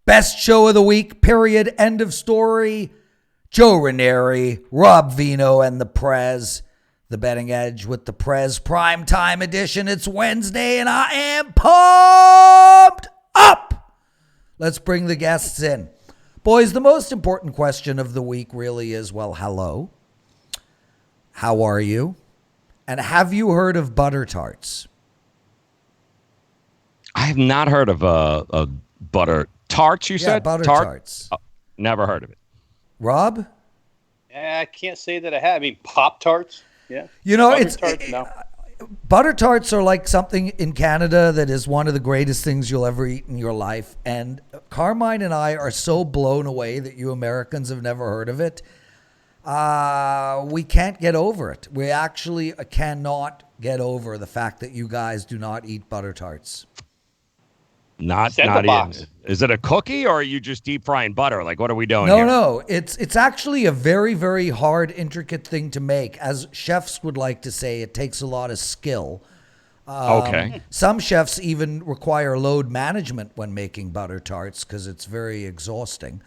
Best show of the week, period, end of story. Joe Ranieri, Rob Vino, and the Prez. The Betting Edge with the Prez Primetime Edition. It's Wednesday, and I am pumped up. Let's bring the guests in. Boys, the most important question of the week really is, well, hello. How are you? And have you heard of butter tarts? I have not heard of a butter tarts, you said? Yeah, butter tarts. Oh, never heard of it. Rob? I can't say that I have. I mean, Pop-Tarts. Yeah. You know, No. Butter tarts are like something in Canada that is one of the greatest things you'll ever eat in your life. And Carmine and I are so blown away that you Americans have never heard of it. We can't get over it. We actually cannot get over the fact that you guys do not eat butter tarts. Not even. Is it a cookie, or are you just deep frying butter? Like, what are we doing here? No. It's actually a very, very hard, intricate thing to make. As chefs would like to say, it takes a lot of skill. Okay. Some chefs even require load management when making butter tarts because it's very exhausting.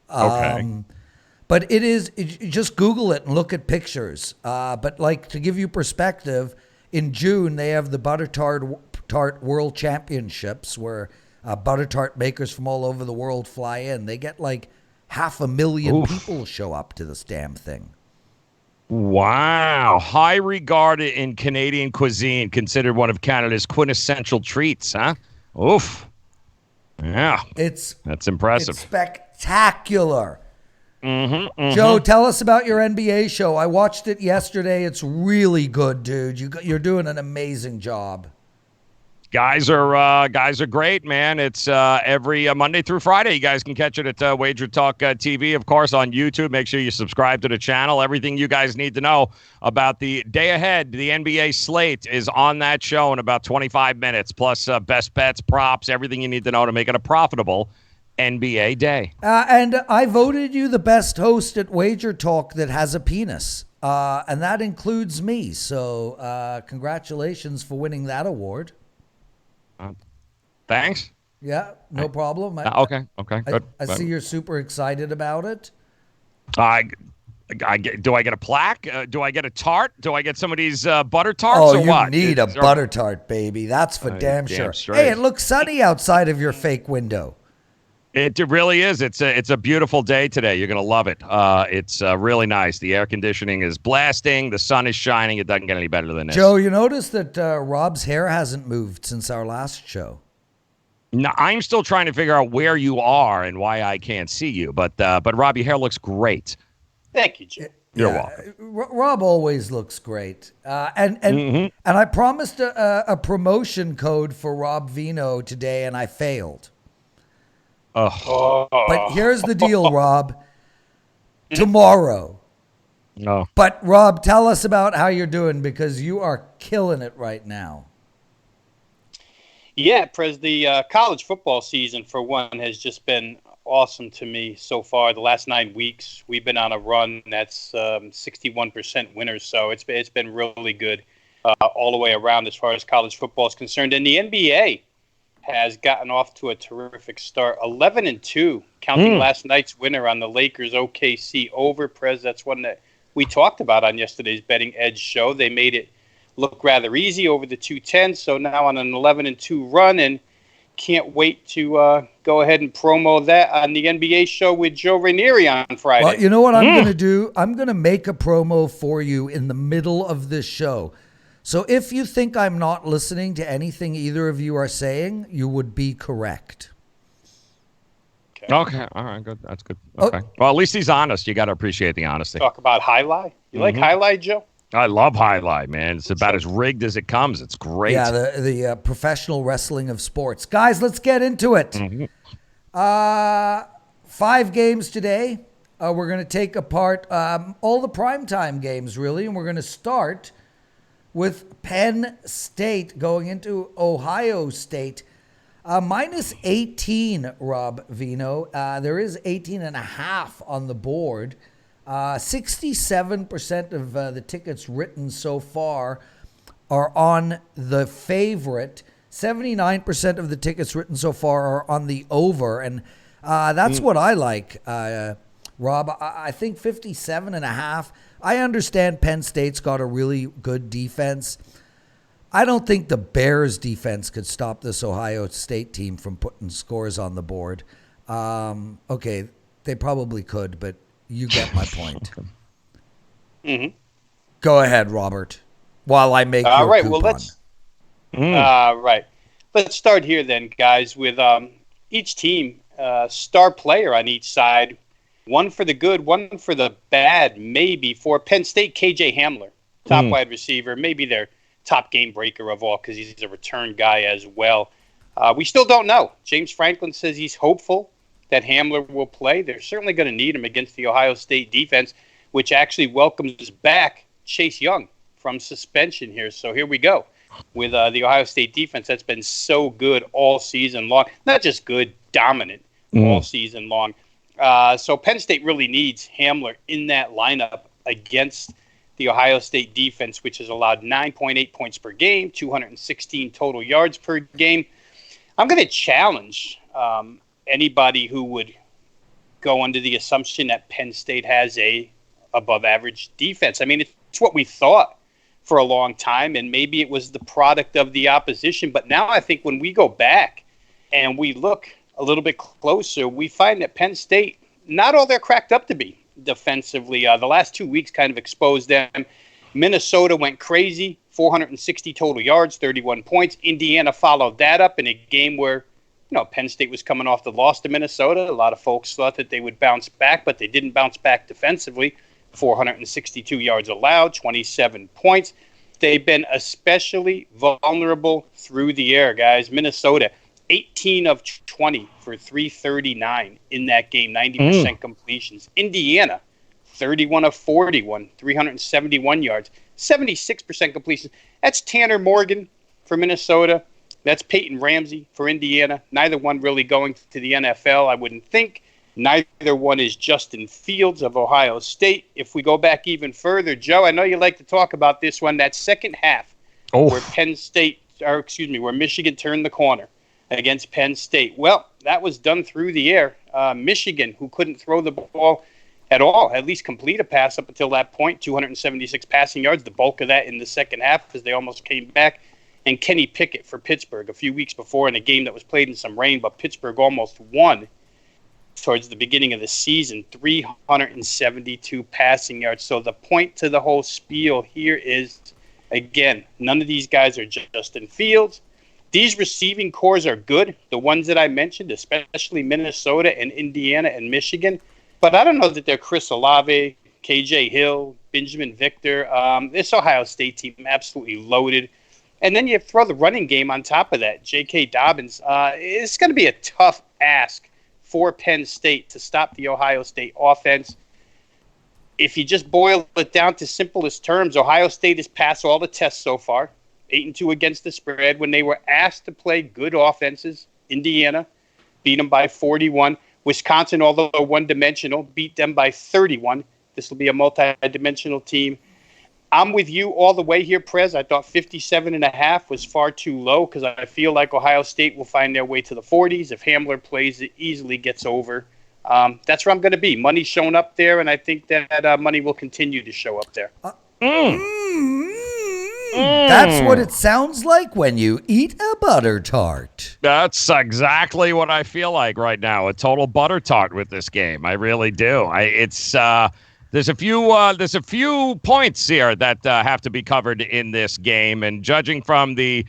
Okay. But just Google it and look at pictures. But like, to give you perspective, in June, they have the butter tart World Championships where butter tart makers from all over the world fly in. They get like 500,000 people show up to this damn thing. Wow. High regarded in Canadian cuisine, considered one of Canada's quintessential treats, huh? Oof. Yeah. That's impressive. It's spectacular. Mm-hmm. Joe, tell us about your NBA show. I watched it yesterday. It's really good, dude. You're doing an amazing job. Guys are great, man. It's every Monday through Friday. You guys can catch it at WagerTalk TV, of course, on YouTube. Make sure you subscribe to the channel. Everything you guys need to know about the day ahead, the NBA slate, is on that show in about 25 minutes, plus best bets, props, everything you need to know to make it a profitable NBA day. And I voted you the best host at WagerTalk that has a penis, and that includes me. So congratulations for winning that award. Thanks. Yeah, no problem. Okay, good. I see you're super excited about it. Do I get a plaque? Do I get a tart? Do I get some of these butter tarts Oh, or you what? need a butter tart, baby. That's for damn sure. Straight. Hey, it looks sunny outside of your fake window. It really is. It's a beautiful day today. You're going to love it. It's really nice. The air conditioning is blasting. The sun is shining. It doesn't get any better than this. Joe, you notice that Rob's hair hasn't moved since our last show. No, I'm still trying to figure out where you are and why I can't see you. But Rob, your hair looks great. Thank you, Joe. You're welcome. Rob always looks great. And I promised a promotion code for Rob Vino today, and I failed. But here's the deal, Rob. Tomorrow. No. But Rob, tell us about how you're doing, because you are killing it right now. Yeah, Prez, the college football season, for one, has just been awesome to me so far. The last 9 weeks, we've been on a run that's 61% winners, so it's been really good all the way around as far as college football is concerned. And the NBA has gotten off to a terrific start, 11-2, counting last night's winner on the Lakers OKC over. Prez, that's one that we talked about on yesterday's Betting Edge show. They made it look rather easy over the 210, so now on an 11-2 run, and can't wait to go ahead and promo that on the NBA show with Joe Ranieri on Friday. Well, you know what I'm going to do? I'm going to make a promo for you in the middle of this show. So if you think I'm not listening to anything either of you are saying, you would be correct. Okay. All right. Good. That's good. Okay. Well, at least he's honest. You got to appreciate the honesty. Talk about highlight. You like highlight, Joe? I love highlight, man. It's about as rigged as it comes. It's great. Yeah, the professional wrestling of sports. Guys, let's get into it. 5 games today. We're going to take apart all the primetime games, really, and we're going to start with Penn State going into Ohio State. Minus 18, Rob Vino. There is 18.5 on the board. 67% of the tickets written so far are on the favorite. 79% of the tickets written so far are on the over. And That's what I like, Rob. I think 57.5. I understand Penn State's got a really good defense. I don't think the Bears' defense could stop this Ohio State team from putting scores on the board. Okay, they probably could, but you get my point. Mm-hmm. Go ahead, Robert, while I make your right, coupon. Well, right. Let's start here then, guys, with each team, star player on each side. One for the good, one for the bad, maybe. For Penn State, KJ Hamler, top wide receiver, maybe their top game breaker of all because he's a return guy as well. We still don't know. James Franklin says he's hopeful that Hamler will play. They're certainly going to need him against the Ohio State defense, which actually welcomes back Chase Young from suspension here. So here we go with the Ohio State defense that's been so good all season long. Not just good, dominant all season long. So Penn State really needs Hamler in that lineup against the Ohio State defense, which has allowed 9.8 points per game, 216 total yards per game. I'm going to challenge anybody who would go under the assumption that Penn State has a above-average defense. I mean, it's what we thought for a long time, and maybe it was the product of the opposition. But now I think when we go back and we look a little bit closer, we find that Penn State, not all they're cracked up to be defensively. The last 2 weeks kind of exposed them. Minnesota went crazy, 460 total yards, 31 points. Indiana followed that up in a game where, Penn State was coming off the loss to Minnesota. A lot of folks thought that they would bounce back, but they didn't bounce back defensively. 462 yards allowed, 27 points. They've been especially vulnerable through the air, guys. Minnesota, 18 of 20 for 339 in that game, 90% completions. Indiana, 31 of 41, 371 yards, 76% completions. That's Tanner Morgan for Minnesota. That's Peyton Ramsey for Indiana. Neither one really going to the NFL, I wouldn't think. Neither one is Justin Fields of Ohio State. If we go back even further, Joe, I know you like to talk about this one. That second half where where Michigan turned the corner against Penn State. Well, that was done through the air. Michigan, who couldn't throw the ball at all, at least complete a pass up until that point, 276 passing yards, the bulk of that in the second half because they almost came back. And Kenny Pickett for Pittsburgh a few weeks before in a game that was played in some rain, but Pittsburgh almost won towards the beginning of the season, 372 passing yards. So the point to the whole spiel here is, again, none of these guys are Justin Fields. These receiving cores are good, the ones that I mentioned, especially Minnesota and Indiana and Michigan. But I don't know that they're Chris Olave, KJ Hill, Benjamin Victor. This Ohio State team absolutely loaded. And then you throw the running game on top of that, J.K. Dobbins. It's going to be a tough ask for Penn State to stop the Ohio State offense. If you just boil it down to simplest terms, Ohio State has passed all the tests so far, 8-2 against the spread. When they were asked to play good offenses, Indiana beat them by 41. Wisconsin, although one-dimensional, beat them by 31. This will be a multi-dimensional team. I'm with you all the way here, Prez. I thought 57.5 was far too low because I feel like Ohio State will find their way to the 40s. If Hamler plays, it easily gets over. That's where I'm going to be. Money's showing up there, and I think that money will continue to show up there. That's what it sounds like when you eat a butter tart. That's exactly what I feel like right now. A total butter tart with this game. I really do. There's a few points here that have to be covered in this game, and judging from the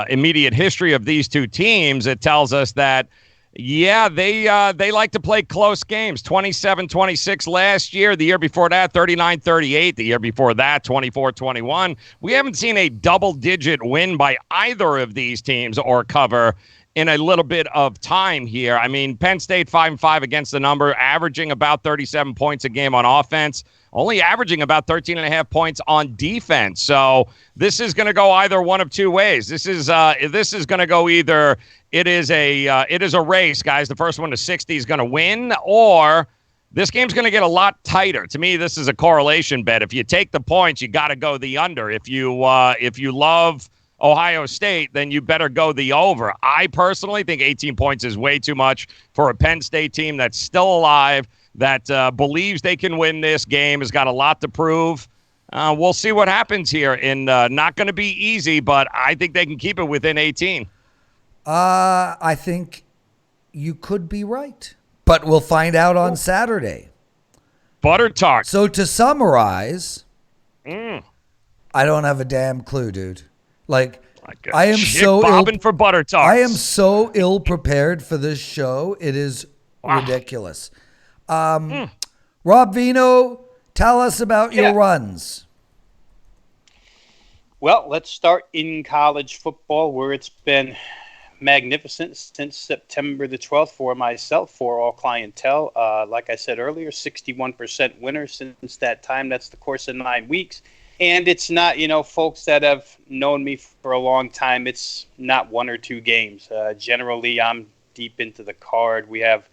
immediate history of these two teams, it tells us that they like to play close games. 27-26 last year. The year before that, 39-38. The year before that, 24-21. We haven't seen a double-digit win by either of these teams or cover in a little bit of time here. I mean, Penn State 5-5 against the number, averaging about 37 points a game on offense, only averaging about 13.5 points on defense. So this is going to go either one of two ways. This is going to go either it is a race, guys. The first one to 60 is going to win, or this game's going to get a lot tighter. To me, this is a correlation bet. If you take the points, you got to go the under. If you love Ohio State, then you better go the over. I personally think 18 points is way too much for a Penn State team that's still alive, that believes they can win this game, has got a lot to prove. We'll see what happens here. Not going to be easy, but I think they can keep it within 18. I think you could be right, but we'll find out on Saturday. Butter tart. So to summarize, I don't have a damn clue, dude. Like I am so bobbing for butter tarts. I am so ill prepared for this show. It is ridiculous. Rob Vino, tell us about your runs. Well, let's start in college football, where it's been magnificent since September the 12th for myself, for all clientele. Like I said earlier, 61% winner since that time. That's the course of 9 weeks. And it's not, folks that have known me for a long time, it's not one or two games. Generally, I'm deep into the card. We have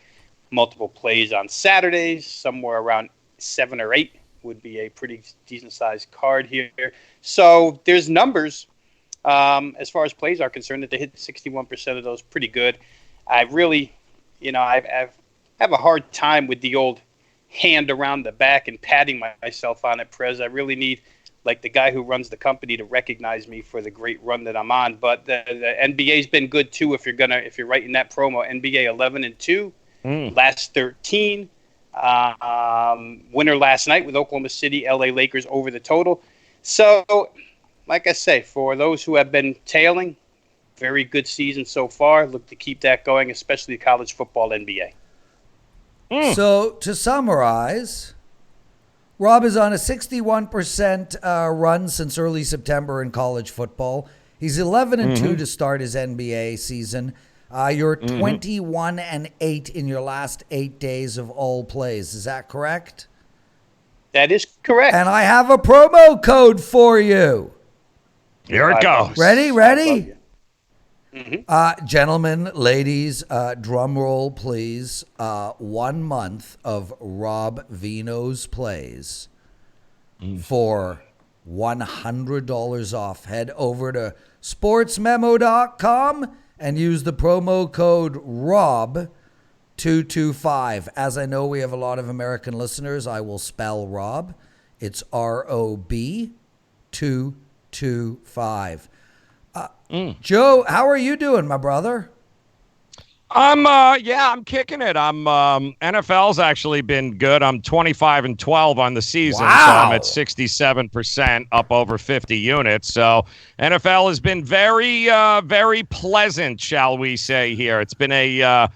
multiple plays on Saturdays, somewhere around 7 or 8 would be a pretty decent-sized card here. So there's numbers. As far as plays are concerned, that they hit 61% of those, pretty good. I really, I have a hard time with the old hand around the back and patting myself on it, Prez. I really need, like, the guy who runs the company to recognize me for the great run that I'm on. But the NBA's been good too. If you're writing that promo, NBA 11-2, last 13. Winner last night with Oklahoma City, LA Lakers over the total. So, like I say, for those who have been tailing, very good season so far. Look to keep that going, especially college football, NBA. So, to summarize, Rob is on a 61% run since early September in college football. He's 11-2 to start his NBA season. You're 21-8 in your last 8 days of all plays. Is that correct? That is correct. And I have a promo code for you. Here it goes. Ready? Gentlemen, ladies, drum roll, please. 1 month of Rob Vino's plays for $100 off. Head over to sportsmemo.com and use the promo code ROB225. As I know we have a lot of American listeners, I will spell Rob. It's ROB225. Joe, how are you doing, my brother? I'm kicking it. NFL's actually been good. I'm 25-12 on the season, so I'm at 67%, up over 50 units. So NFL has been very, very pleasant, shall we say here. It's been a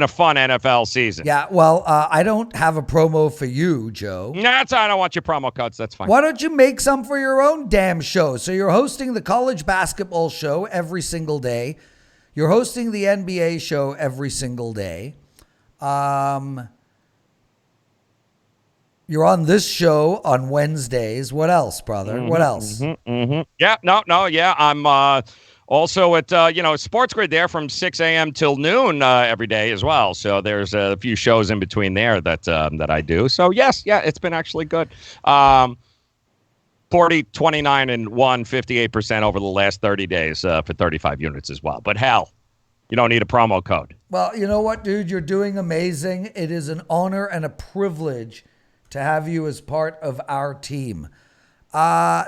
fun NFL season. Yeah, well, I don't have a promo for you, Joe. I don't want your promo codes. That's fine. Why don't you make some for your own damn show? So you're hosting the college basketball show every single day. You're hosting the NBA show every single day. You're on this show on Wednesdays. What else, brother? What else? Yeah, I'm also at Sports Grid there from 6 a.m. till noon every day as well. So there's a few shows in between there that I do. So it's been actually good. 29-1, 58% over the last 30 days for 35 units as well. But hell, you don't need a promo code. Well, you know what, dude? You're doing amazing. It is an honor and a privilege to have you as part of our team.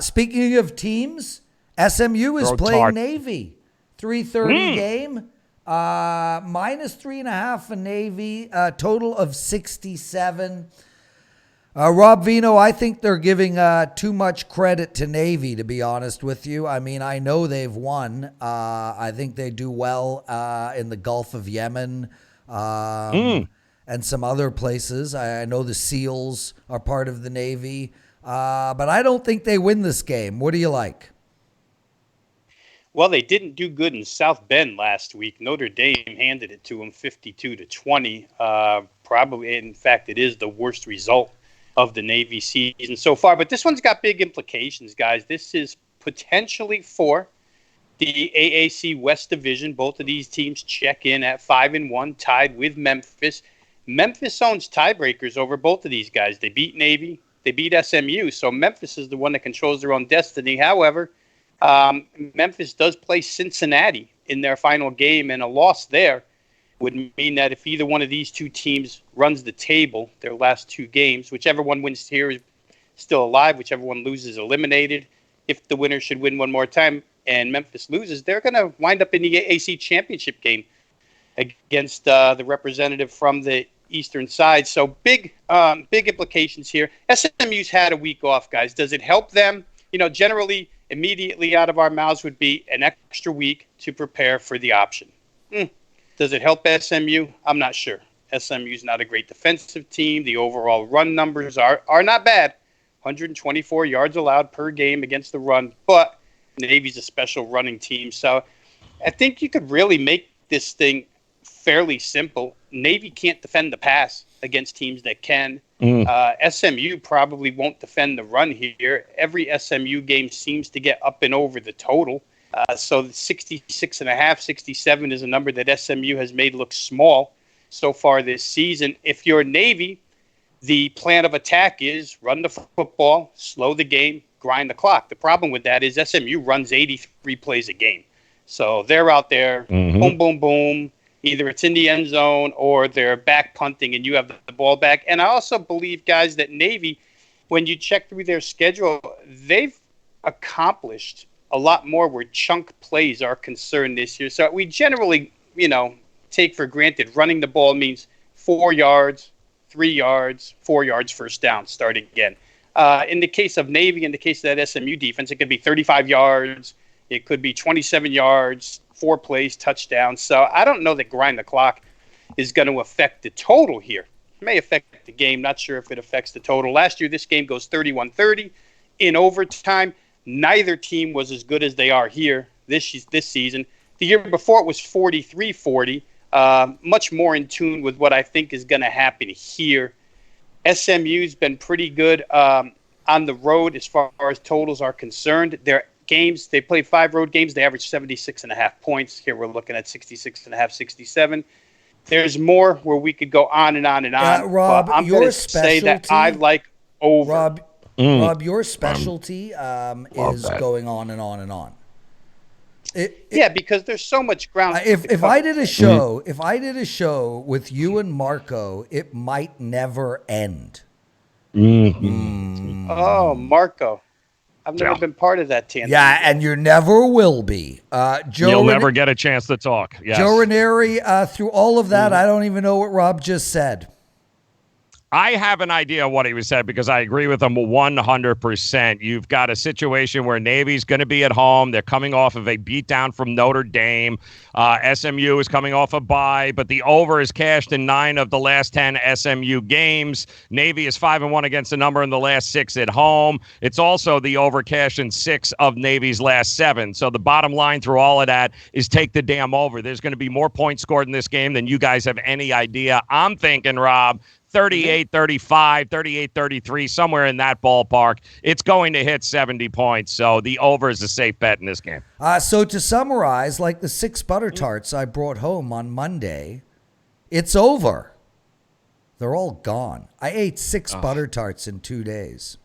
Speaking of teams, SMU is playing Navy. 3:30 game. -3.5 for Navy. Total of 67. Rob Vino, I think they're giving too much credit to Navy, to be honest with you. I mean, I know they've won. I think they do well in the Gulf of Yemen and some other places. I know the SEALs are part of the Navy, but I don't think they win this game. What do you like? Well, they didn't do good in South Bend last week. Notre Dame handed it to them 52-20. Probably, in fact, it is the worst result of the Navy season so far. But this one's got big implications, guys. This is potentially for the AAC West Division. Both of these teams check in at 5-1, tied with Memphis. Memphis owns tiebreakers over both of these guys. They beat Navy. They beat SMU. So Memphis is the one that controls their own destiny. However, Memphis does play Cincinnati in their final game, and a loss there would mean that if either one of these two teams runs the table, their last two games, whichever one wins here is still alive, whichever one loses eliminated. If the winner should win one more time and Memphis loses, they're going to wind up in the AAC championship game against the representative from the eastern side. So big implications here. SMU's had a week off, guys. Does it help them? Generally, immediately out of our mouths would be an extra week to prepare for the option. Does it help SMU? I'm not sure. SMU's not a great defensive team. The overall run numbers are not bad. 124 yards allowed per game against the run, but Navy's a special running team. So I think you could really make this thing fairly simple. Navy can't defend the pass against teams that can. SMU probably won't defend the run here. Every SMU game seems to get up and over the total. So 66.5, 67 is a number that SMU has made look small so far this season. If you're Navy, the plan of attack is run the football, slow the game, grind the clock. The problem with that is SMU runs 83 plays a game. So they're out there, boom, boom, boom. Either it's in the end zone or they're back punting and you have the ball back. And I also believe, guys, that Navy, when you check through their schedule, they've accomplished a lot more where chunk plays are concerned this year. So we generally, take for granted running the ball means 4 yards, 3 yards, 4 yards, first down, start again. In the case of Navy, in the case of that SMU defense, it could be 35 yards. It could be 27 yards, 4 plays, touchdown. So I don't know that grind the clock is going to affect the total here. It may affect the game. Not sure if it affects the total. Last year, this game goes 31-30 in overtime. Neither team was as good as they are here this season. The year before, it was 43-40, much more in tune with what I think is going to happen here. SMU's been pretty good on the road as far as totals are concerned. Their games, they played 5 road games. They averaged 76.5 points. Here we're looking at 66.5, 67. There's more where we could go on and on and on. Rob, I'm going to say that I like over. Rob, your specialty is going on and on and on. Because there's so much ground. If I did a show with you and Marco, it might never end. Oh, Marco. I've never been part of that tandem. Yeah, and you never will be. You'll never get a chance to talk. Yes. Joe Ranieri, through all of that, I don't even know what Rob just said. I have an idea of what he was said because I agree with him 100%. You've got a situation where Navy's going to be at home. They're coming off of a beatdown from Notre Dame. SMU is coming off a bye, but the over is cashed in 9 of the last 10 SMU games. Navy is 5-1 against the number in the last 6 at home. It's also the over cash in 6 of Navy's last 7. So the bottom line through all of that is take the damn over. There's going to be more points scored in this game than you guys have any idea. I'm thinking, Rob, 38-35, 38-33, somewhere in that ballpark. It's going to hit 70 points, so the over is a safe bet in this game. So to summarize, like the 6 butter tarts I brought home on Monday, it's over. They're all gone. I ate 6 butter tarts in 2 days.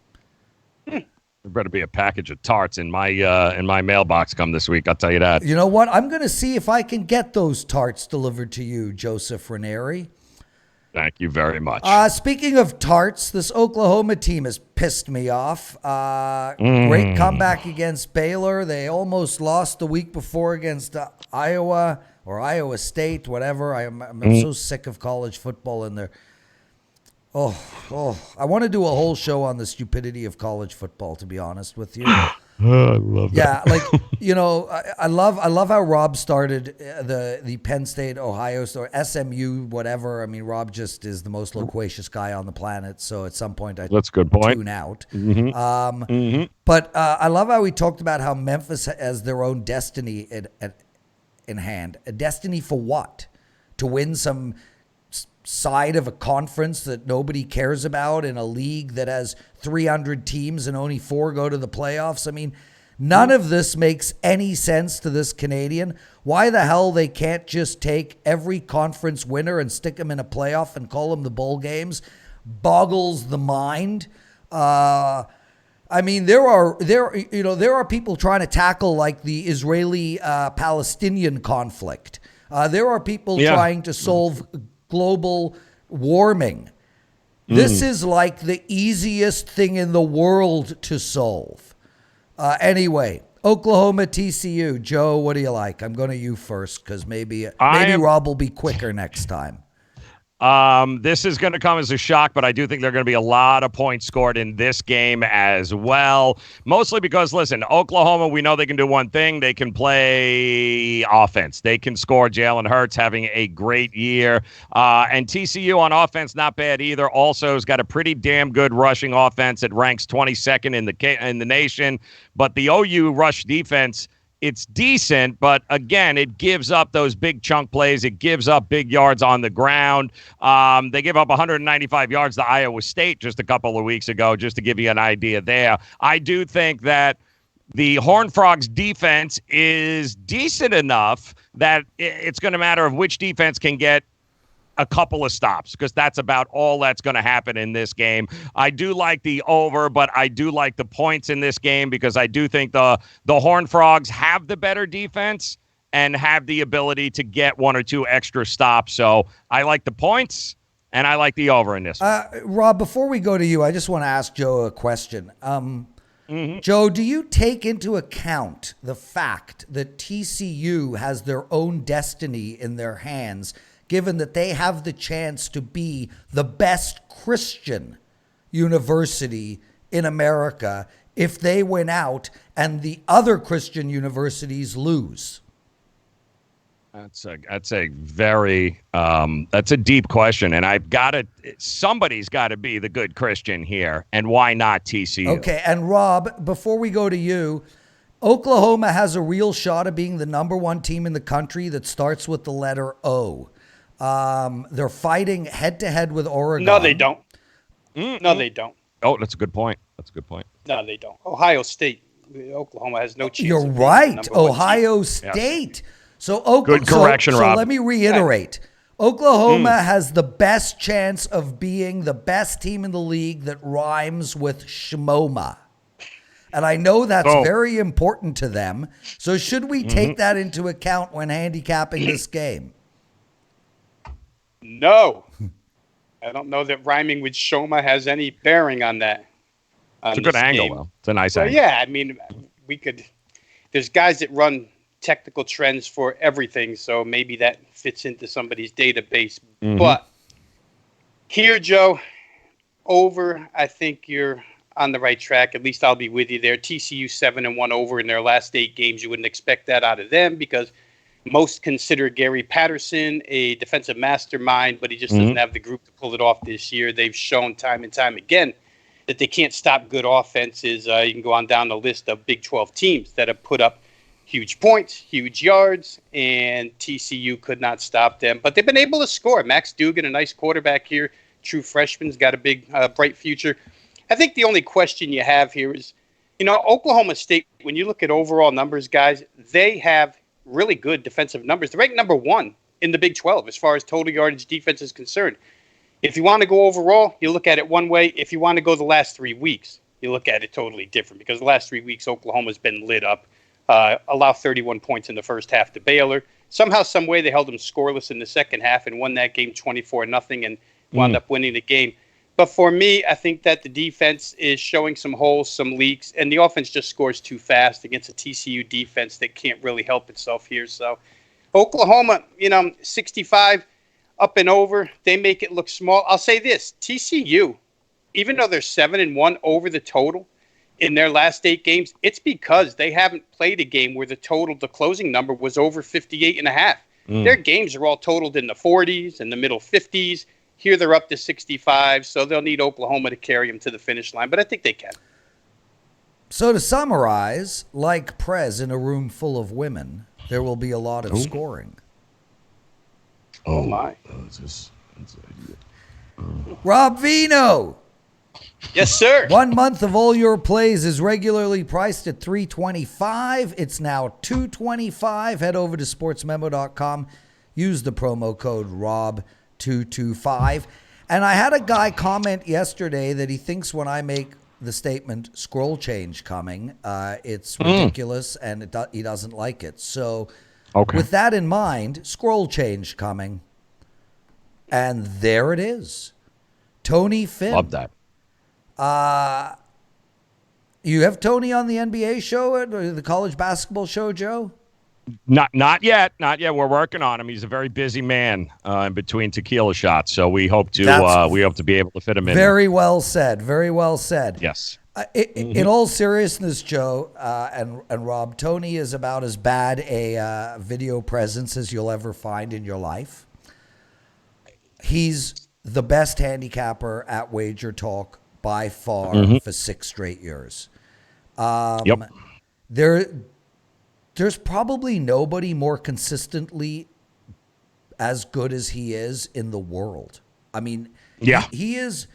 There better be a package of tarts in my mailbox come this week, I'll tell you that. You know what? I'm going to see if I can get those tarts delivered to you, Joseph Ranieri. Thank you very much. Speaking of tarts, this Oklahoma team has pissed me off. Great comeback against Baylor. They almost lost the week before against Iowa or Iowa State, whatever. I'm so sick of college football in there. I want to do a whole show on the stupidity of college football, to be honest with you. I love that. Yeah, I love how Rob started the Penn State, Ohio, or SMU, whatever. I mean, Rob just is the most loquacious guy on the planet. So at some point, that's a good point. Tune out. But I love how he talked about how Memphis has their own destiny in hand. A destiny for what? To win some side of a conference that nobody cares about in a league that has 300 teams and only 4 go to the playoffs. I mean, none of this makes any sense to this Canadian. Why the hell they can't just take every conference winner and stick them in a playoff and call them the bowl games boggles the mind. I mean, there are people trying to tackle like the Israeli-Palestinian conflict. There are people trying to solve global warming. This is like the easiest thing in the world to solve. Anyway, Oklahoma, TCU. Joe, what do you like? I'm going to you first because maybe Rob will be quicker next time. This is going to come as a shock, but I do think there are going to be a lot of points scored in this game as well. Mostly because, listen, Oklahoma, we know they can do one thing. They can play offense. They can score. Jalen Hurts having a great year. And TCU on offense, not bad either. Also has got a pretty damn good rushing offense. It ranks 22nd in the nation. But the OU rush defense, it's decent, but again, it gives up those big chunk plays. It gives up big yards on the ground. They gave up 195 yards to Iowa State just a couple of weeks ago, just to give you an idea there. I do think that the Horned Frogs defense is decent enough that it's going to matter of which defense can get a couple of stops, because that's about all that's going to happen in this game. I do like the over, but I do like the points in this game because I do think the Horned Frogs have the better defense and have the ability to get one or two extra stops. So I like the points and I like the over in this. Rob, before we go to you, I just want to ask Joe a question. Joe, do you take into account the fact that TCU has their own destiny in their hands, given that they have the chance to be the best Christian university in America if they win out and the other Christian universities lose? That's a very that's a deep question, and somebody's got to be the good Christian here, and why not TCU? Okay, and Rob, before we go to you, Oklahoma has a real shot of being the number one team in the country that starts with the letter O. They're fighting head-to-head with Oregon. No, they don't. No, they don't. Oh, that's a good point. No, they don't. Ohio State, Oklahoma has no chance. You're right. Ohio State. Yeah. So good correction, Rob. So let me reiterate. Oklahoma has the best chance of being the best team in the league that rhymes with Shmoma. And I know that's very important to them. So should we take that into account when handicapping this game? No. I don't know that rhyming with Shoma has any bearing on that. It's a good angle, though. It's a nice angle. Yeah, I mean, there's guys that run technical trends for everything, so maybe that fits into somebody's database. But here, Joe, over, I think you're on the right track. At least I'll be with you there. TCU 7-1 over in their last 8 games. You wouldn't expect that out of them because most consider Gary Patterson a defensive mastermind, but he just doesn't have the group to pull it off this year. They've shown time and time again that they can't stop good offenses. You can go on down the list of Big 12 teams that have put up huge points, huge yards, and TCU could not stop them. But they've been able to score. Max Dugan, a nice quarterback here, true freshman's got a big, bright future. I think the only question you have here is, Oklahoma State, when you look at overall numbers, guys, they have really good defensive numbers. They're ranked number 1 in the Big 12 as far as total yardage defense is concerned. If you want to go overall, you look at it one way. If you want to go the last 3 weeks, you look at it totally different because the last 3 weeks, Oklahoma's been lit up. Allow 31 points in the first half to Baylor. Somehow, some way, they held them scoreless in the second half and won that game 24-0 and wound up winning the game. But for me, I think that the defense is showing some holes, some leaks, and the offense just scores too fast against a TCU defense that can't really help itself here. So Oklahoma, 65 up and over, they make it look small. I'll say this, TCU, even though they're 7-1 over the total in their last 8 games, it's because they haven't played a game where the closing number was over 58.5. Their games are all totaled in the 40s and the middle 50s. Here they're up to 65, so they'll need Oklahoma to carry them to the finish line, but I think they can. So to summarize, like Prez in a room full of women, there will be a lot of scoring. Oh my. Rob Vino. Yes, sir. 1 month of all your plays is regularly priced at $325. It's now $225. Head over to sportsmemo.com. Use the promo code ROB225. And I had a guy comment yesterday that he thinks when I make the statement "scroll change coming." It's ridiculous, and he doesn't like it. So, with that in mind, scroll change coming, and there it is. Tony Finn. Love that. You have Tony on the NBA show, or the college basketball show, Joe? Not yet. We're working on him. He's a very busy man in between tequila shots. So we hope to be able to fit him in. Very well said. Very well said. Yes. In all seriousness, Joe and Rob, Tony is about as bad a video presence as you'll ever find in your life. He's the best handicapper at WagerTalk by far for 6 straight years. There's probably nobody more consistently as good as he is in the world. I mean, he is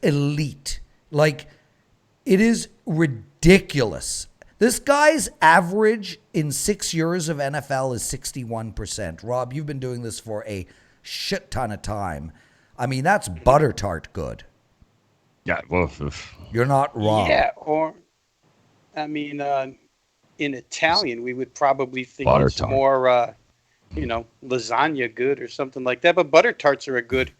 elite. Like, it is ridiculous. This guy's average in 6 years of NFL is 61%. Rob, you've been doing this for a shit ton of time. I mean, that's butter tart good. Yeah, well, you're not wrong. Yeah, or, I mean, in Italian, we would probably think butter it's tart. More, lasagna good or something like that. But butter tarts are a good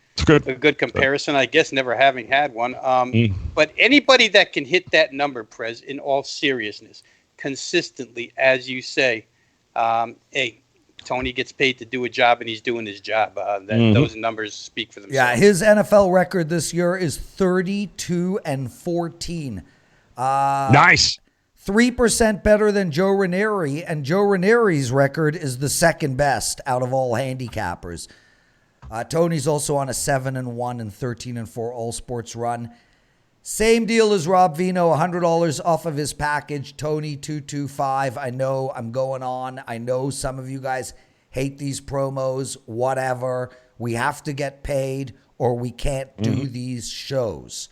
comparison, I guess, never having had one. But anybody that can hit that number, Prez, in all seriousness, consistently, as you say, hey, Tony gets paid to do a job, and he's doing his job. Those numbers speak for themselves. Yeah, his NFL record this year is 32-14. Nice. 3% better than Joe Ranieri, and Joe Ranieri's record is the second best out of all handicappers. Tony's also on a 7-1 and 13-4 all sports run. Same deal as Rob Vino, $100 off of his package. Tony 225. I know I'm going on. I know some of you guys hate these promos. Whatever. We have to get paid, or we can't do these shows.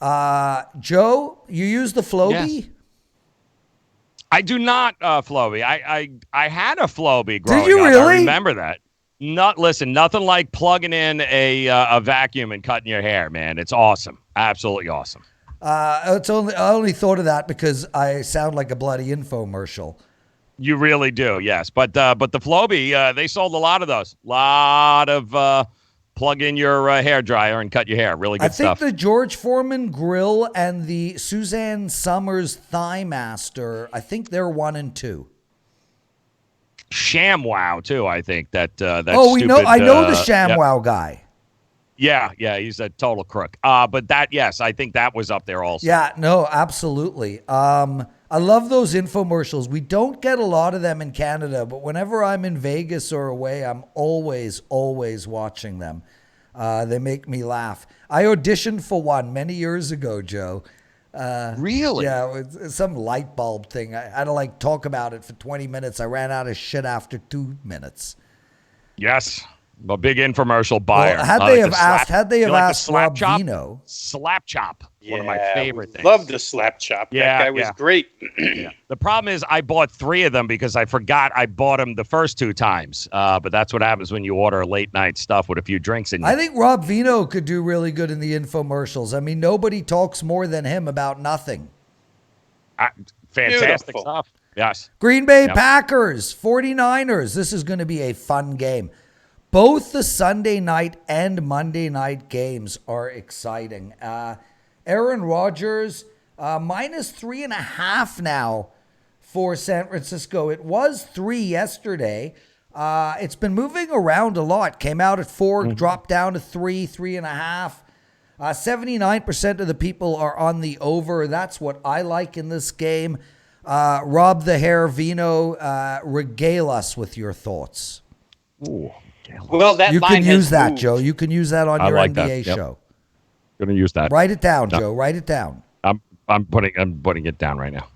Joe, you use the Floby? Yes. I do not, Floby. I had a Floby growing up. Did you up. really? I remember that. Nothing like plugging in a vacuum and cutting your hair, man. It's awesome. Absolutely awesome. I only thought of that because I sound like a bloody infomercial. You really do, yes. But the Floby, they sold a lot of those. Lot of plug in your hair dryer and cut your hair. Really good stuff. I think the George Foreman grill and the Suzanne Summers Thigh Master, I think they're 1 and 2. ShamWow too, I think that. I know the ShamWow guy. Yeah, he's a total crook. But yes, I think that was up there also. Yeah, no, absolutely. I love those infomercials. We don't get a lot of them in Canada, but whenever I'm in Vegas or away, I'm always watching them. They make me laugh. I auditioned for one many years ago, Joe. Really? Yeah, it's some light bulb thing. I had to talk about it for 20 minutes. I ran out of shit after 2 minutes. Yes. A big infomercial buyer. Well, had they have asked Rob Vino. Slap chop. Yeah, one of my favorite things. Love the slap chop. Yeah, that guy was great. Yeah. The problem is I bought 3 of them because I forgot I bought them the first 2 times. But that's what happens when you order late night stuff with a few drinks in you. I think Rob Vino could do really good in the infomercials. I mean, nobody talks more than him about nothing. Fantastic Beautiful stuff. Yes. Green Bay Packers, 49ers. This is going to be a fun game. Both the Sunday night and Monday night games are exciting. Aaron Rodgers, minus 3.5 now for San Francisco. It was 3 yesterday. It's been moving around a lot. Came out at 4, dropped down to 3.5. 79% of the people are on the over. That's what I like in this game. Rob the Hair Vino, regale us with your thoughts. Ooh. Well, that you line can use that, moved. Joe. You can use that on your NBA show. Going to use that. Write it down, Joe. Write it down. I'm putting it down right now.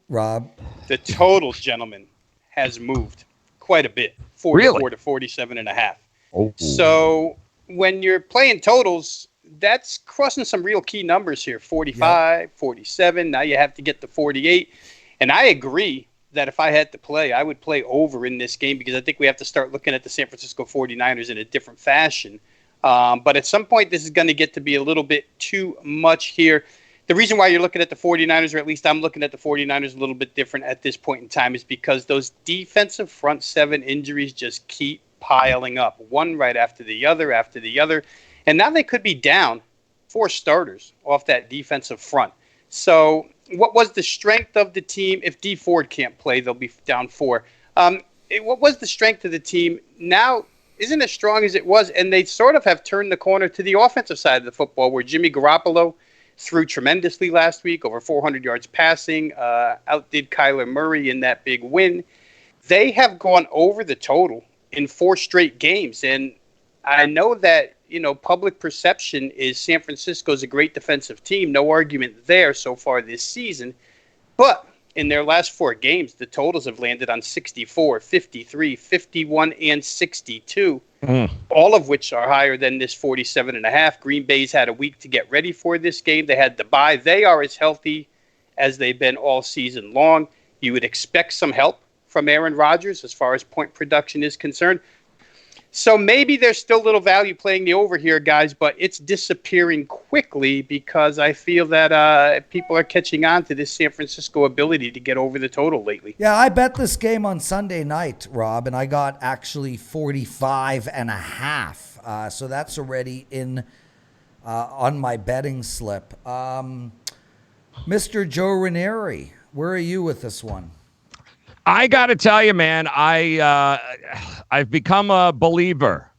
Rob, the total, gentlemen, has moved quite a bit. 44 to 47.5. Oh. So when you're playing totals, that's crossing some real key numbers here. 45, 47. Now you have to get to 48. And I agree that if I had to play, I would play over in this game because I think we have to start looking at the San Francisco 49ers in a different fashion. But at some point, this is going to get to be a little bit too much here. The reason why you're looking at the 49ers, or at least I'm looking at the 49ers a little bit different at this point in time, is because those defensive front seven injuries just keep piling up, one right after the other after the other. And now they could be down 4 starters off that defensive front. So what was the strength of the team? If D Ford can't play, they'll be down 4. What was the strength of the team? Now isn't as strong as it was, and they sort of have turned the corner to the offensive side of the football, where Jimmy Garoppolo threw tremendously last week, over 400 yards passing, outdid Kyler Murray in that big win. They have gone over the total in 4 straight games, and I know that, public perception is San Francisco's a great defensive team. No argument there so far this season. But in their last 4 games, the totals have landed on 64, 53, 51, and 62, all of which are higher than this 47.5. Green Bay's had a week to get ready for this game. They had the bye. They are as healthy as they've been all season long. You would expect some help from Aaron Rodgers as far as point production is concerned. So maybe there's still little value playing the over here, guys, but it's disappearing quickly because I feel that people are catching on to this San Francisco ability to get over the total lately. Yeah, I bet this game on Sunday night, Rob, and I got actually 45.5. So that's already in on my betting slip. Mr. Joe Ranieri, where are you with this one? I got to tell you, man, I've become a believer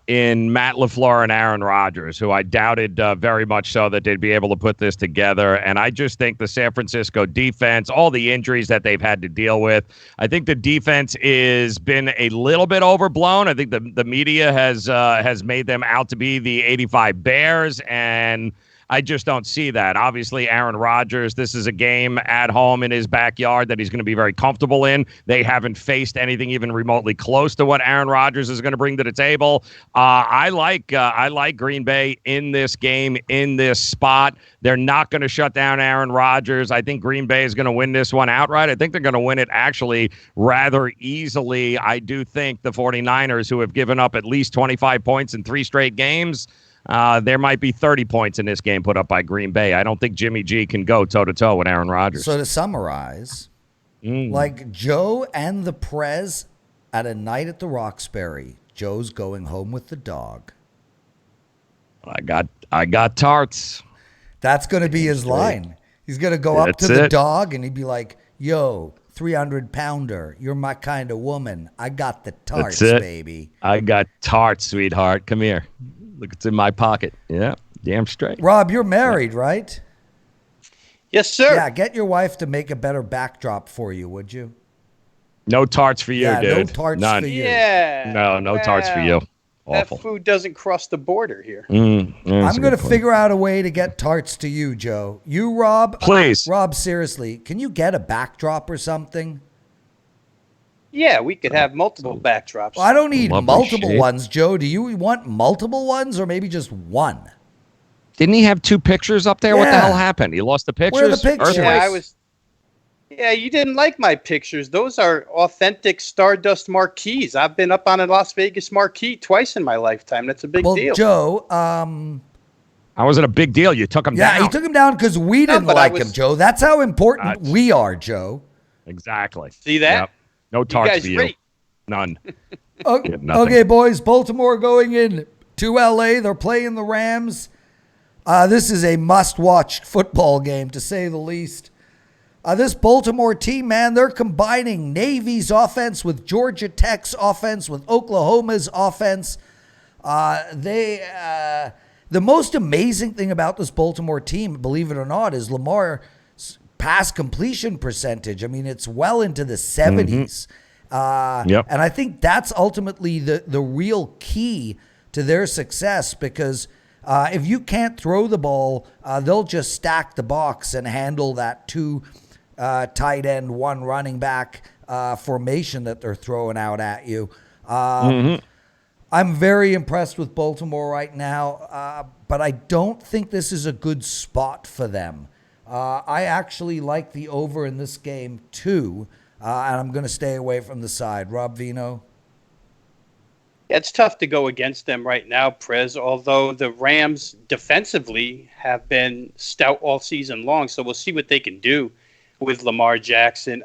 in Matt LaFleur and Aaron Rodgers, who I doubted very much so that they'd be able to put this together. And I just think the San Francisco defense, all the injuries that they've had to deal with, I think the defense is been a little bit overblown. I think the media has made them out to be the 85 Bears, and I just don't see that. Obviously, Aaron Rodgers, this is a game at home in his backyard that he's going to be very comfortable in. They haven't faced anything even remotely close to what Aaron Rodgers is going to bring to the table. I like Green Bay in this game, in this spot. They're not going to shut down Aaron Rodgers. I think Green Bay is going to win this one outright. I think they're going to win it actually rather easily. I do think the 49ers, who have given up at least 25 points in 3 straight games, there might be 30 points in this game put up by Green Bay. I don't think Jimmy G can go toe-to-toe with Aaron Rodgers. So to summarize, like Joe and the Prez at a night at the Roxbury, Joe's going home with the dog. I got tarts. That's going to be his line. He's going to go up to the dog and he'd be like, yo, 300-pounder, you're my kind of woman. I got the tarts, baby. I got tarts, sweetheart. Come here. Look, it's in my pocket. Yeah, damn straight. Rob, you're married, right? Yes, sir. Yeah, get your wife to make a better backdrop for you, would you? No tarts for you, dude. No tarts None. for you. Yeah. No tarts for you. Awful. That food doesn't cross the border here. I'm going to figure out a way to get tarts to you, Joe. You, Rob? Please. Rob, seriously, can you get a backdrop or something? Yeah, we could have multiple backdrops. Well, I don't need multiple ones, Joe. Do you want multiple ones or maybe just one? Didn't he have 2 pictures up there? Yeah. What the hell happened? He lost the pictures? Where are the pictures? Yeah, you didn't like my pictures. Those are authentic Stardust marquees. I've been up on a Las Vegas marquee twice in my lifetime. That's a big deal. Joe, how was it a big deal? You took him down. Yeah, he took him down because we didn't like him, Joe. That's how important we are, Joe. Exactly. See that? Yep. No tarts for you. Rate. None. Okay, boys. Baltimore going in to L.A. They're playing the Rams. This is a must-watch football game, to say the least. This Baltimore team, man, they're combining Navy's offense with Georgia Tech's offense, with Oklahoma's offense. The most amazing thing about this Baltimore team, believe it or not, is Lamar's pass completion percentage. I mean, it's well into the 70s. And I think that's ultimately the real key to their success, because if you can't throw the ball, they'll just stack the box and handle that 2 tight end, 1 running back formation that they're throwing out at you. I'm very impressed with Baltimore right now, but I don't think this is a good spot for them. I actually like the over in this game too, and I'm going to stay away from the side. Rob Vino? It's tough to go against them right now, Prez, although the Rams defensively have been stout all season long. So we'll see what they can do with Lamar Jackson.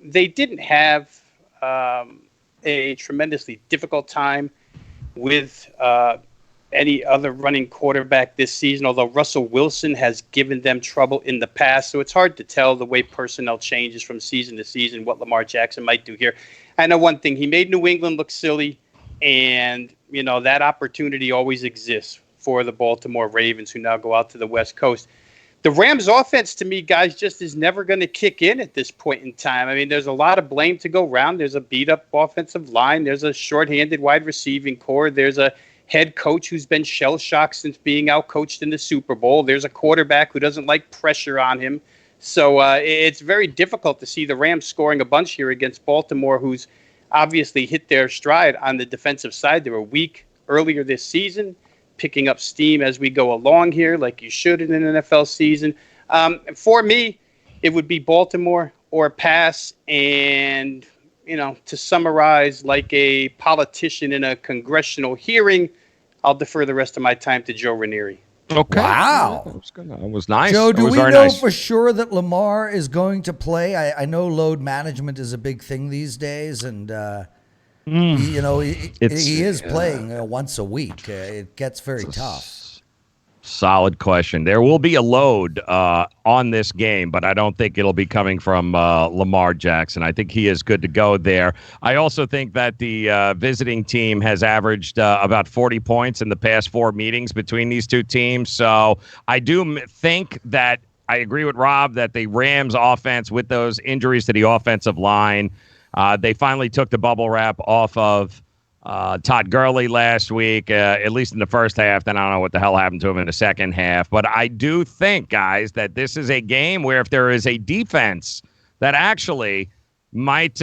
They didn't have a tremendously difficult time with any other running quarterback this season, although Russell Wilson has given them trouble in the past. So it's hard to tell the way personnel changes from season to season what Lamar Jackson might do here. I know one thing. He made New England look silly. And, that opportunity always exists for the Baltimore Ravens, who now go out to the West Coast. The Rams offense, to me, guys, just is never going to kick in at this point in time. I mean, there's a lot of blame to go around. There's a beat-up offensive line. There's a shorthanded wide receiving core. There's a head coach who's been shell-shocked since being out-coached in the Super Bowl. There's a quarterback who doesn't like pressure on him. So it's very difficult to see the Rams scoring a bunch here against Baltimore, who's obviously hit their stride on the defensive side. They were weak earlier this season, picking up steam as we go along here, like you should in an NFL season. For me, it would be Baltimore or pass. And, to summarize, like a politician in a congressional hearing, I'll defer the rest of my time to Joe Ranieri. Okay. Wow. That was nice. Joe, do we know nice. for sure that Lamar is going to play? I know load management is a big thing these days, and he is playing once a week. It gets very tough. Solid question. There will be a load on this game, but I don't think it'll be coming from Lamar Jackson. I think he is good to go there. I also think that the visiting team has averaged about 40 points in the past 4 meetings between these two teams. So I do think that I agree with Rob that the Rams offense, with those injuries to the offensive line, they finally took the bubble wrap off of Todd Gurley last week, at least in the first half. Then I don't know what the hell happened to him in the second half. But I do think, guys, that this is a game where if there is a defense that actually might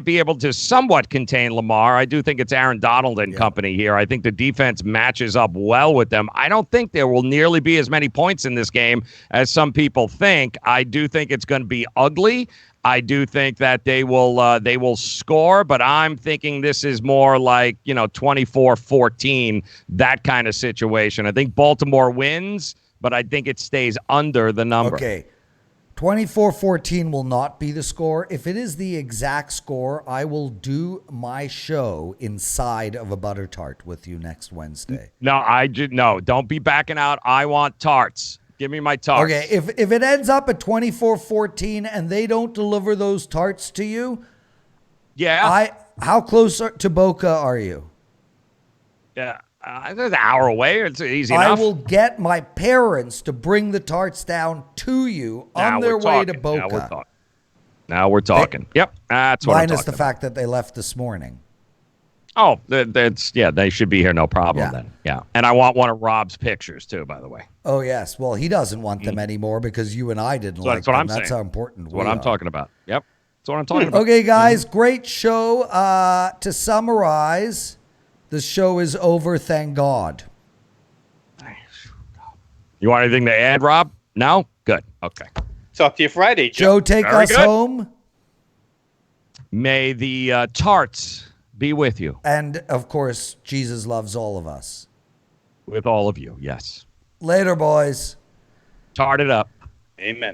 be able to somewhat contain Lamar, I do think it's Aaron Donald and company here. I think the defense matches up well with them. I don't think there will nearly be as many points in this game as some people think. I do think it's going to be ugly. I do think that they will score, but I'm thinking this is more like, 24-14, that kind of situation. I think Baltimore wins, but I think it stays under the number. Okay. 24-14 will not be the score. If it is the exact score, I will do my show inside of a butter tart with you next Wednesday. No, don't be backing out. I want tarts. Give me my tarts. Okay, if it ends up at 24-14 and they don't deliver those tarts to you, how close to Boca are you? Yeah, it's an hour away. It's easy enough. I will get my parents to bring the tarts down to you on their way to Boca. Now we're talking. Yep, that's what I'm talking about. Minus the fact that they left this morning. Oh, they should be here, no problem then. Yeah, and I want one of Rob's pictures too, by the way. Oh yes, well he doesn't want them anymore because you and I didn't like them. That's how important. That's what I'm talking about. Yep, that's what I'm talking about. Okay, guys, great show. To summarize, the show is over. Thank God. You want anything to add, Rob? No? Good. Okay. Talk to you Friday, Joe. Joe, take us home. May the tarts be with you. And, of course, Jesus loves all of us. With all of you, yes. Later, boys. Tart it up. Amen.